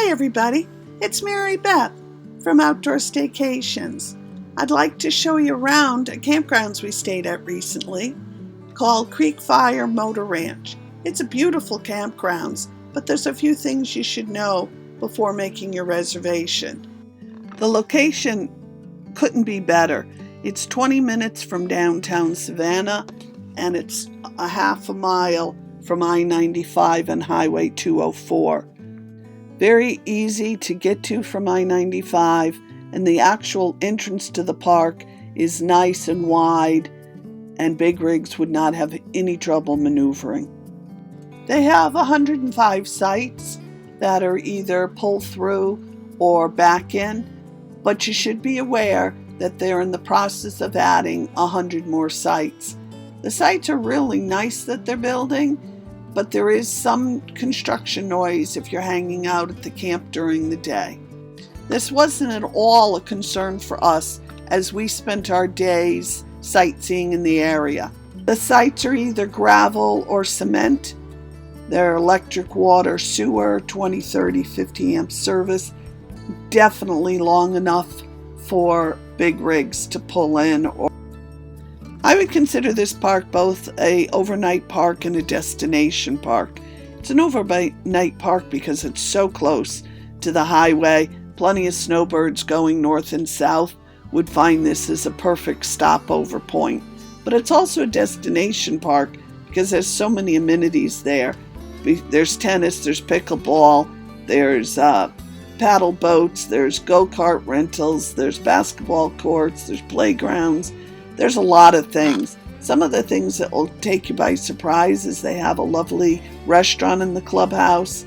Hi everybody, it's Mary Beth from Outdoor Staycations. I'd like to show you around a campground we stayed at recently called Creekfire Motor Ranch. It's a beautiful campground, but there's a few things you should know before making your reservation. The location couldn't be better. It's 20 minutes from downtown Savannah and it's a half a mile from I-95 and Highway 204. Very easy to get to from I-95, and the actual entrance to the park is nice and wide, and big rigs would not have any trouble maneuvering. They have 105 sites that are either pull through or back in, but you should be aware that they're in the process of adding 100 more sites. The sites are really nice that they're building, but there is some construction noise if you're hanging out at the camp during the day. This wasn't at all a concern for us as we spent our days sightseeing in the area. The sites are either gravel or cement. They're electric, water, sewer, 20, 30, 50 amp service. Definitely long enough for big rigs to pull in. I would consider this park both an overnight park and a destination park. It's an overnight park because it's so close to the highway. Plenty of snowbirds going north and south would find this as a perfect stopover point. But it's also a destination park because there's so many amenities there. There's tennis, there's pickleball, there's paddle boats, there's go-kart rentals, there's basketball courts, there's playgrounds. There's a lot of things. Some of the things that will take you by surprise is they have a lovely restaurant in the clubhouse,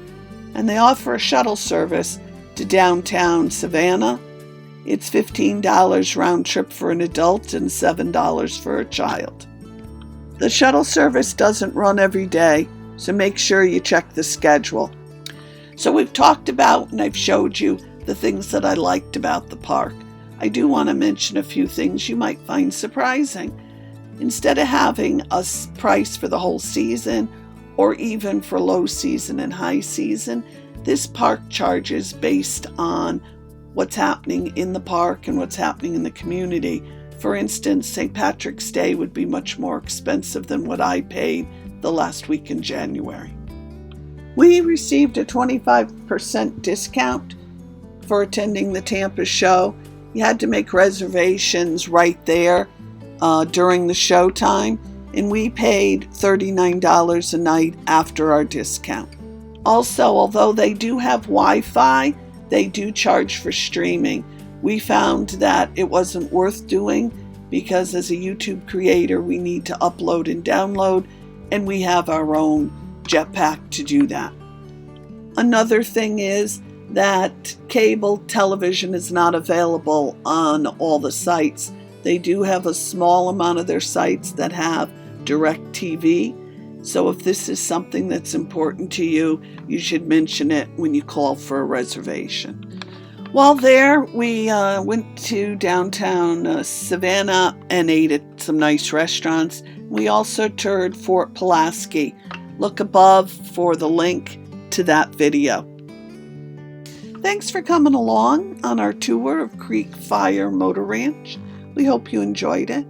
and they offer a shuttle service to Downtown Savannah. It's $15 round trip for an adult and $7 for a child. The shuttle service doesn't run every day, so make sure you check the schedule. So we've talked about and I've showed you the things that I liked about the park. I do want to mention a few things you might find surprising. Instead of having a price for the whole season or even for low season and high season, this park charges based on what's happening in the park and what's happening in the community. For instance, St. Patrick's Day would be much more expensive than what I paid the last week in January. We received a 25% discount for attending the Tampa show. You had to make reservations right there during the show time, and we paid $39 a night after our discount. Also, although they do have Wi-Fi, they do charge for streaming. We found that it wasn't worth doing because as a YouTube creator, we need to upload and download, and we have our own jetpack to do that. Another thing is that cable television is not available on all the sites. They do have a small amount of their sites that have direct TV. So if this is something that's important to you, you should mention it when you call for a reservation. While there, we went to downtown Savannah and ate at some nice restaurants. We also toured Fort Pulaski. Look above for the link to that video. Thanks for coming along on our tour of Creekfire Motor Ranch. We hope you enjoyed it.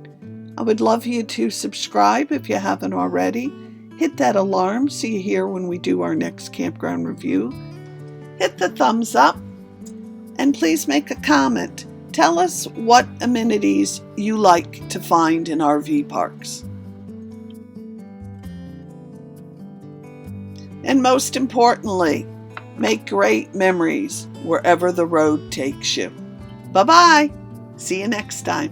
I would love you to subscribe if you haven't already. Hit that alarm so you hear when we do our next campground review. Hit the thumbs up and please make a comment. Tell us what amenities you like to find in RV parks. And most importantly, make great memories wherever the road takes you. Bye-bye. See you next time.